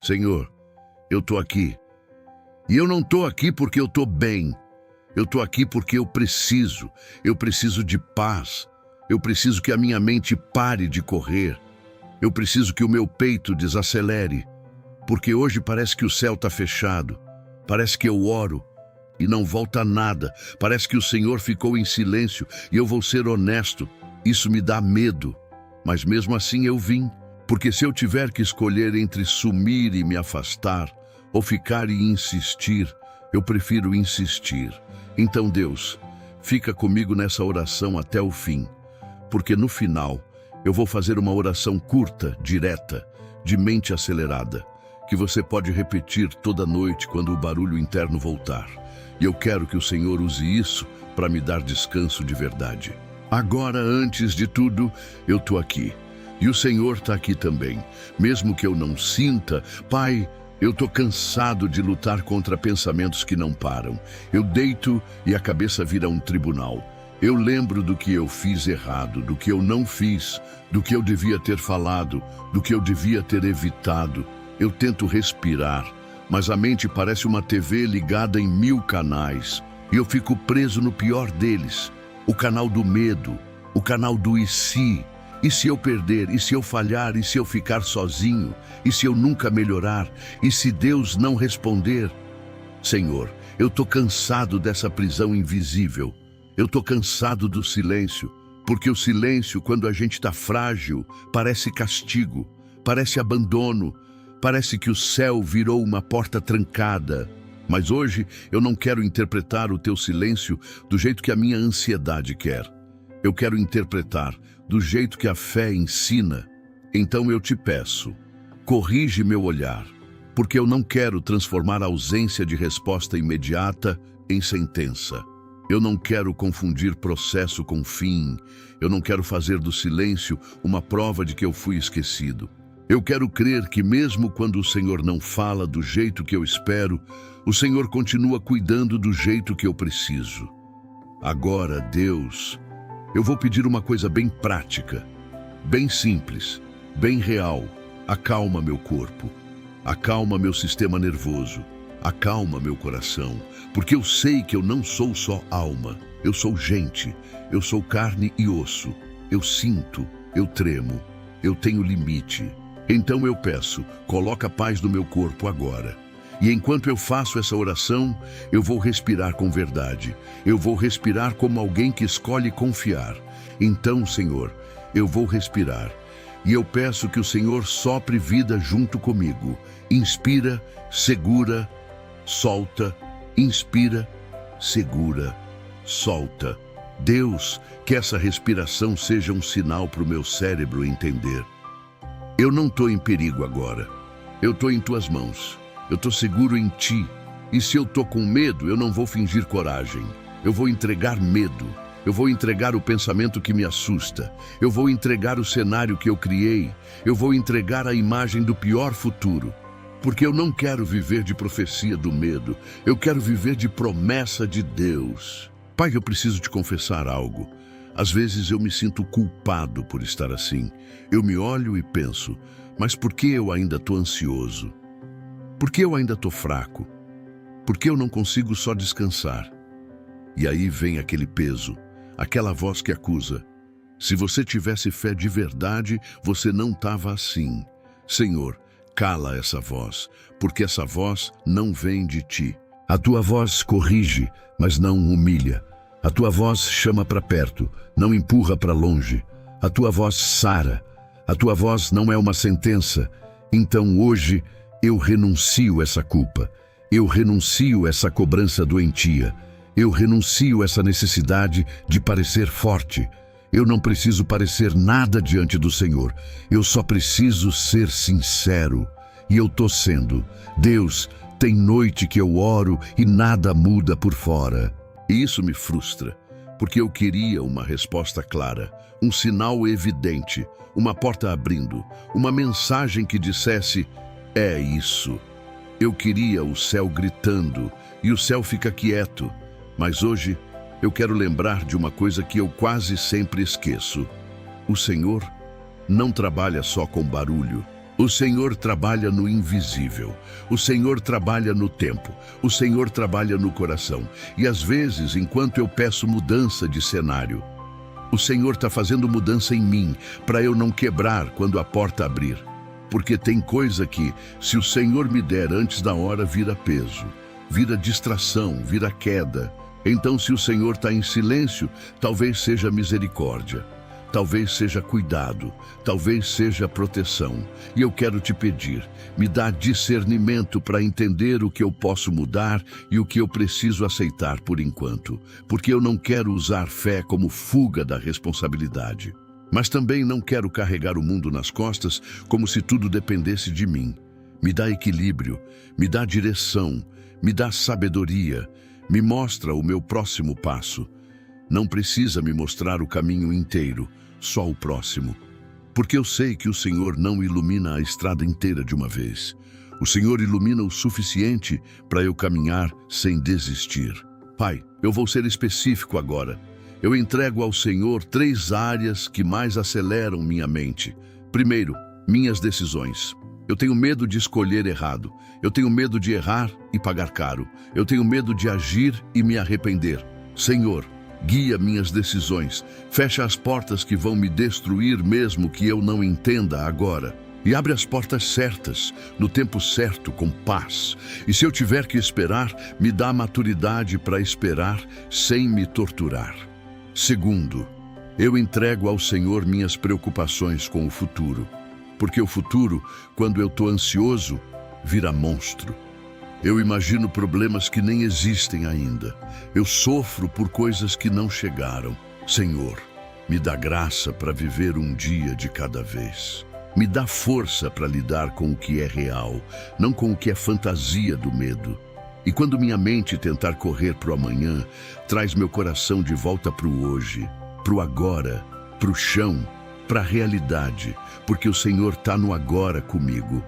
Senhor, eu tô aqui. E eu não tô aqui porque eu tô bem. Eu tô aqui porque eu preciso de paz. Eu preciso que a minha mente pare de correr. Eu preciso que o meu peito desacelere. Porque hoje parece que o céu tá fechado. Parece que eu oro e não volta nada. Parece que o Senhor ficou em silêncio e eu vou ser honesto. Isso me dá medo. Mas mesmo assim eu vim. Porque se eu tiver que escolher entre sumir e me afastar, ou ficar e insistir, eu prefiro insistir. Então, Deus, fica comigo nessa oração até o fim, porque no final eu vou fazer uma oração curta, direta, de mente acelerada, que você pode repetir toda noite quando o barulho interno voltar. E eu quero que o Senhor use isso para me dar descanso de verdade. Agora, antes de tudo, eu tô aqui. E o Senhor está aqui também. Mesmo que eu não sinta, Pai, eu tô cansado de lutar contra pensamentos que não param. Eu deito e a cabeça vira um tribunal. Eu lembro do que eu fiz errado, do que eu não fiz, do que eu devia ter falado, do que eu devia ter evitado. Eu tento respirar, mas a mente parece uma TV ligada em 1000 canais. E eu fico preso no pior deles, o canal do medo, o canal do e se. E se eu perder? E se eu falhar? E se eu ficar sozinho? E se eu nunca melhorar? E se Deus não responder? Senhor, eu tô cansado dessa prisão invisível. Eu tô cansado do silêncio, porque o silêncio, quando a gente tá frágil, parece castigo, parece abandono, parece que o céu virou uma porta trancada. Mas hoje eu não quero interpretar o teu silêncio do jeito que a minha ansiedade quer. Eu quero interpretar do jeito que a fé ensina. Então eu te peço, corrige meu olhar, porque eu não quero transformar a ausência de resposta imediata em sentença. Eu não quero confundir processo com fim. Eu não quero fazer do silêncio uma prova de que eu fui esquecido. Eu quero crer que mesmo quando o Senhor não fala do jeito que eu espero, o Senhor continua cuidando do jeito que eu preciso. Agora, Deus, eu vou pedir uma coisa bem prática, bem simples, bem real. Acalma meu corpo, acalma meu sistema nervoso, acalma meu coração, porque eu sei que eu não sou só alma, eu sou gente, eu sou carne e osso, eu sinto, eu tremo, eu tenho limite. Então eu peço, coloca a paz no meu corpo agora. E enquanto eu faço essa oração, eu vou respirar com verdade. Eu vou respirar como alguém que escolhe confiar. Então, Senhor, eu vou respirar. E eu peço que o Senhor sopre vida junto comigo. Inspira, segura, solta. Inspira, segura, solta. Deus, que essa respiração seja um sinal para o meu cérebro entender. Eu não estou em perigo agora. Eu estou em tuas mãos. Eu estou seguro em ti. E se eu estou com medo, eu não vou fingir coragem. Eu vou entregar medo. Eu vou entregar o pensamento que me assusta. Eu vou entregar o cenário que eu criei. Eu vou entregar a imagem do pior futuro. Porque eu não quero viver de profecia do medo. Eu quero viver de promessa de Deus. Pai, eu preciso te confessar algo. Às vezes eu me sinto culpado por estar assim. Eu me olho e penso, mas por que eu ainda estou ansioso? Por que eu ainda estou fraco? Por que eu não consigo só descansar? E aí vem aquele peso, aquela voz que acusa. Se você tivesse fé de verdade, você não estava assim. Senhor, cala essa voz, porque essa voz não vem de ti. A tua voz corrige, mas não humilha. A tua voz chama para perto, não empurra para longe. A tua voz sara. A tua voz não é uma sentença. Então hoje eu renuncio essa culpa. Eu renuncio essa cobrança doentia. Eu renuncio essa necessidade de parecer forte. Eu não preciso parecer nada diante do Senhor. Eu só preciso ser sincero. E eu tô sendo. Deus, tem noite que eu oro e nada muda por fora. E isso me frustra, porque eu queria uma resposta clara, um sinal evidente, uma porta abrindo, uma mensagem que dissesse, é isso. Eu queria o céu gritando, e o céu fica quieto. Mas hoje eu quero lembrar de uma coisa que eu quase sempre esqueço. O Senhor não trabalha só com barulho, O Senhor trabalha no invisível. O Senhor trabalha no tempo. O Senhor trabalha no coração. E às vezes, enquanto eu peço mudança de cenário, o Senhor está fazendo mudança em mim, para eu não quebrar quando a porta abrir. Porque tem coisa que, se o Senhor me der antes da hora, vira peso, vira distração, vira queda. Então, se o Senhor está em silêncio, talvez seja misericórdia. Talvez seja cuidado, talvez seja proteção. E eu quero te pedir, me dá discernimento para entender o que eu posso mudar e o que eu preciso aceitar por enquanto. Porque eu não quero usar fé como fuga da responsabilidade. Mas também não quero carregar o mundo nas costas como se tudo dependesse de mim. Me dá equilíbrio, me dá direção, me dá sabedoria, me mostra o meu próximo passo. Não precisa me mostrar o caminho inteiro, só o próximo. Porque eu sei que o Senhor não ilumina a estrada inteira de uma vez. O Senhor ilumina o suficiente para eu caminhar sem desistir. Pai, eu vou ser específico agora. Eu entrego ao Senhor 3 áreas que mais aceleram minha mente. Primeiro, minhas decisões. Eu tenho medo de escolher errado. Eu tenho medo de errar e pagar caro. Eu tenho medo de agir e me arrepender. Senhor, guia minhas decisões, fecha as portas que vão me destruir mesmo que eu não entenda agora. E abre as portas certas, no tempo certo, com paz. E se eu tiver que esperar, me dá maturidade para esperar sem me torturar. Segundo, eu entrego ao Senhor minhas preocupações com o futuro. Porque o futuro, quando eu estou ansioso, vira monstro. Eu imagino problemas que nem existem ainda. Eu sofro por coisas que não chegaram. Senhor, me dá graça para viver um dia de cada vez. Me dá força para lidar com o que é real, não com o que é fantasia do medo. E quando minha mente tentar correr para o amanhã, traz meu coração de volta para o hoje, para o agora, para o chão, para a realidade, porque o Senhor está no agora comigo.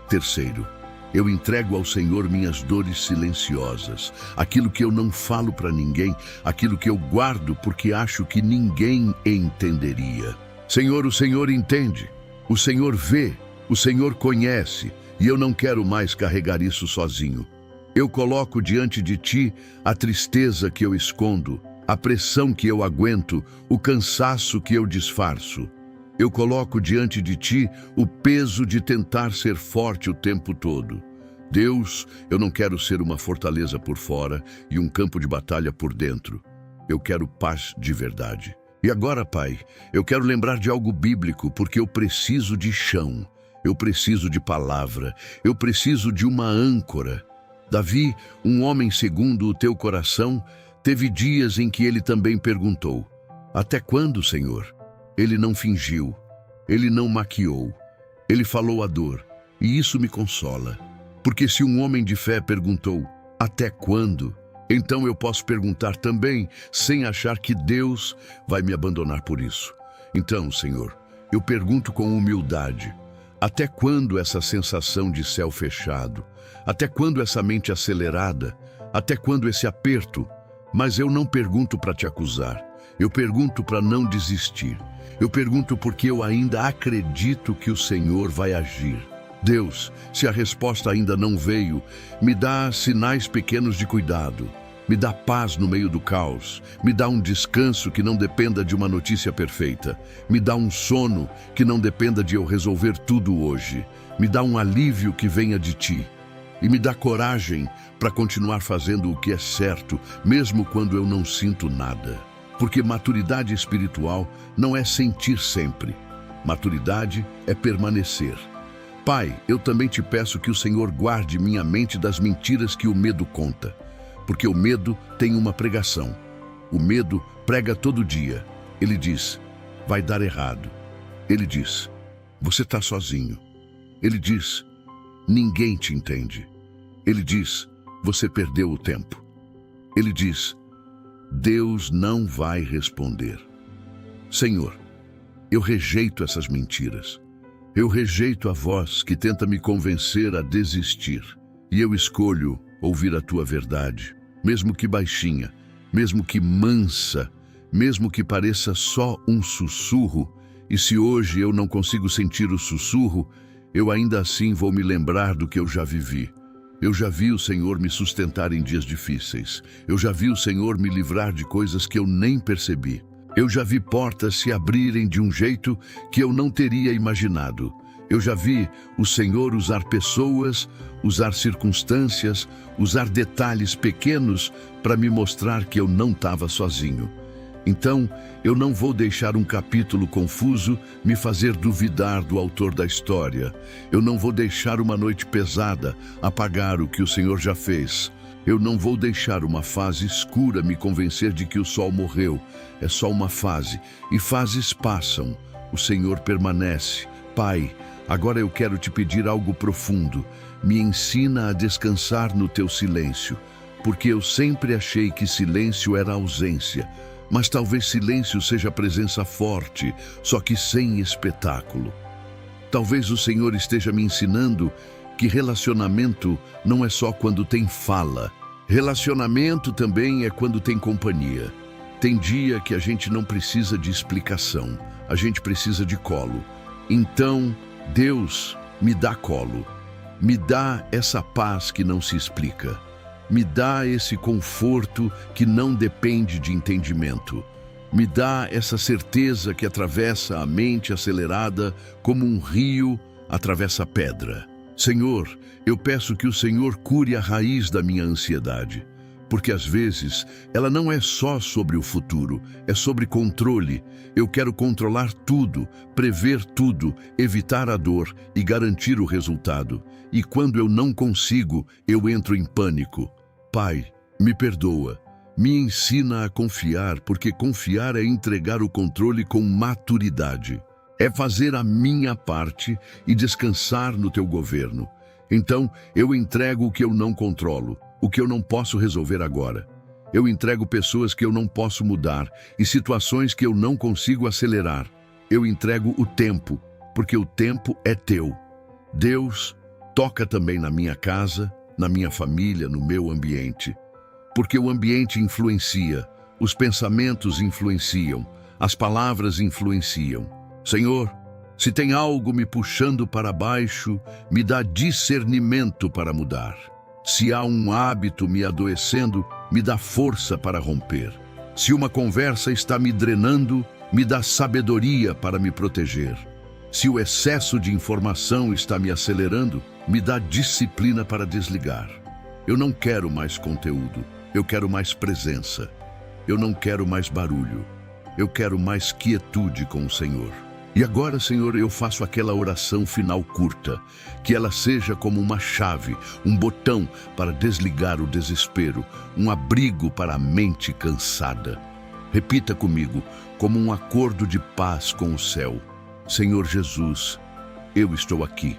Terceiro, eu entrego ao Senhor minhas dores silenciosas, aquilo que eu não falo para ninguém, aquilo que eu guardo porque acho que ninguém entenderia. Senhor, o Senhor entende, o Senhor vê, o Senhor conhece, e eu não quero mais carregar isso sozinho. Eu coloco diante de Ti a tristeza que eu escondo, a pressão que eu aguento, o cansaço que eu disfarço. Eu coloco diante de Ti o peso de tentar ser forte o tempo todo. Deus, eu não quero ser uma fortaleza por fora e um campo de batalha por dentro. Eu quero paz de verdade. E agora, Pai, eu quero lembrar de algo bíblico, porque eu preciso de chão, eu preciso de palavra, eu preciso de uma âncora. Davi, um homem segundo o Teu coração, teve dias em que ele também perguntou: até quando, Senhor? Ele não fingiu, ele não maquiou, ele falou a dor, e isso me consola. Porque se um homem de fé perguntou, até quando? Então eu posso perguntar também, sem achar que Deus vai me abandonar por isso. Então, Senhor, eu pergunto com humildade, até quando essa sensação de céu fechado? Até quando essa mente acelerada? Até quando esse aperto? Mas eu não pergunto para te acusar, eu pergunto para não desistir. Eu pergunto porque eu ainda acredito que o Senhor vai agir. Deus, se a resposta ainda não veio, me dá sinais pequenos de cuidado. Me dá paz no meio do caos. Me dá um descanso que não dependa de uma notícia perfeita. Me dá um sono que não dependa de eu resolver tudo hoje. Me dá um alívio que venha de Ti. E me dá coragem para continuar fazendo o que é certo, mesmo quando eu não sinto nada. Porque maturidade espiritual não é sentir sempre. Maturidade é permanecer. Pai, eu também te peço que o Senhor guarde minha mente das mentiras que o medo conta. Porque o medo tem uma pregação. O medo prega todo dia. Ele diz, vai dar errado. Ele diz, você está sozinho. Ele diz, ninguém te entende. Ele diz, você perdeu o tempo. Ele diz, Deus não vai responder. Senhor, eu rejeito essas mentiras. Eu rejeito a voz que tenta me convencer a desistir. E eu escolho ouvir a Tua verdade, mesmo que baixinha, mesmo que mansa, mesmo que pareça só um sussurro. E se hoje eu não consigo sentir o sussurro, eu ainda assim vou me lembrar do que eu já vivi. Eu já vi o Senhor me sustentar em dias difíceis. Eu já vi o Senhor me livrar de coisas que eu nem percebi. Eu já vi portas se abrirem de um jeito que eu não teria imaginado. Eu já vi o Senhor usar pessoas, usar circunstâncias, usar detalhes pequenos para me mostrar que eu não estava sozinho. Então, eu não vou deixar um capítulo confuso me fazer duvidar do autor da história. Eu não vou deixar uma noite pesada apagar o que o Senhor já fez. Eu não vou deixar uma fase escura me convencer de que o sol morreu. É só uma fase, e fases passam. O Senhor permanece. Pai, agora eu quero te pedir algo profundo. Me ensina a descansar no teu silêncio, porque eu sempre achei que silêncio era ausência. Mas talvez silêncio seja presença forte, só que sem espetáculo. Talvez o Senhor esteja me ensinando que relacionamento não é só quando tem fala. Relacionamento também é quando tem companhia. Tem dia que a gente não precisa de explicação, a gente precisa de colo. Então, Deus me dá colo. Me dá essa paz que não se explica. Me dá esse conforto que não depende de entendimento. Me dá essa certeza que atravessa a mente acelerada como um rio atravessa a pedra. Senhor, eu peço que o Senhor cure a raiz da minha ansiedade, porque às vezes ela não é só sobre o futuro, é sobre controle. Eu quero controlar tudo, prever tudo, evitar a dor e garantir o resultado. E quando eu não consigo, eu entro em pânico. Pai, me perdoa, me ensina a confiar, porque confiar é entregar o controle com maturidade. É fazer a minha parte e descansar no teu governo. Então, eu entrego o que eu não controlo, o que eu não posso resolver agora. Eu entrego pessoas que eu não posso mudar e situações que eu não consigo acelerar. Eu entrego o tempo, porque o tempo é teu. Deus, toca também na minha casa, na minha família, no meu ambiente. Porque o ambiente influencia, os pensamentos influenciam, as palavras influenciam. Senhor, se tem algo me puxando para baixo, me dá discernimento para mudar. Se há um hábito me adoecendo, me dá força para romper. Se uma conversa está me drenando, me dá sabedoria para me proteger. Se o excesso de informação está me acelerando, me dá disciplina para desligar. Eu não quero mais conteúdo, eu quero mais presença. Eu não quero mais barulho, eu quero mais quietude com o Senhor. E agora, Senhor, eu faço aquela oração final curta, que ela seja como uma chave, um botão para desligar o desespero, um abrigo para a mente cansada. Repita comigo, como um acordo de paz com o céu. Senhor Jesus, eu estou aqui.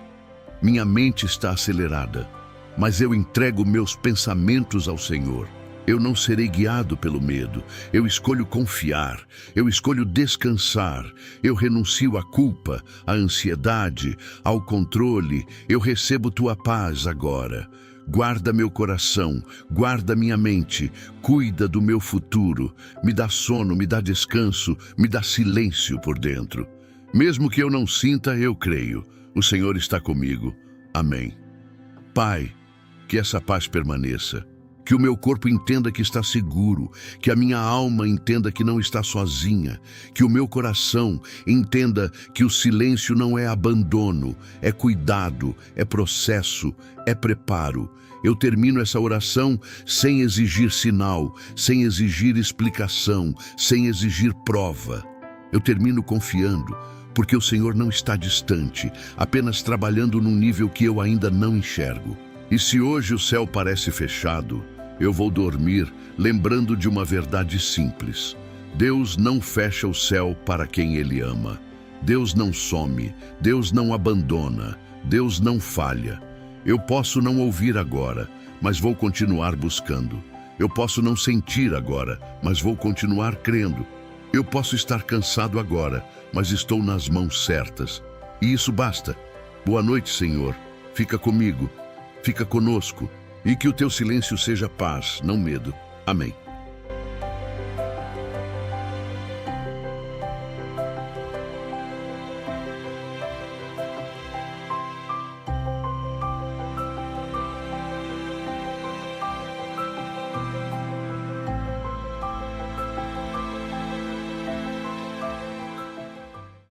Minha mente está acelerada, mas eu entrego meus pensamentos ao Senhor. Eu não serei guiado pelo medo. Eu escolho confiar. Eu escolho descansar. Eu renuncio à culpa, à ansiedade, ao controle. Eu recebo tua paz agora. Guarda meu coração, guarda minha mente, cuida do meu futuro. Me dá sono, me dá descanso, me dá silêncio por dentro. Mesmo que eu não sinta, eu creio. O Senhor está comigo. Amém. Pai, que essa paz permaneça. Que o meu corpo entenda que está seguro, que a minha alma entenda que não está sozinha, que o meu coração entenda que o silêncio não é abandono, é cuidado, é processo, é preparo. Eu termino essa oração sem exigir sinal, sem exigir explicação, sem exigir prova. Eu termino confiando, porque o Senhor não está distante, apenas trabalhando num nível que eu ainda não enxergo. E se hoje o céu parece fechado, eu vou dormir lembrando de uma verdade simples. Deus não fecha o céu para quem Ele ama. Deus não some, Deus não abandona, Deus não falha. Eu posso não ouvir agora, mas vou continuar buscando. Eu posso não sentir agora, mas vou continuar crendo. Eu posso estar cansado agora, mas estou nas mãos certas. E isso basta. Boa noite, Senhor. Fica comigo. Fica conosco, e que o teu silêncio seja paz, não medo. Amém.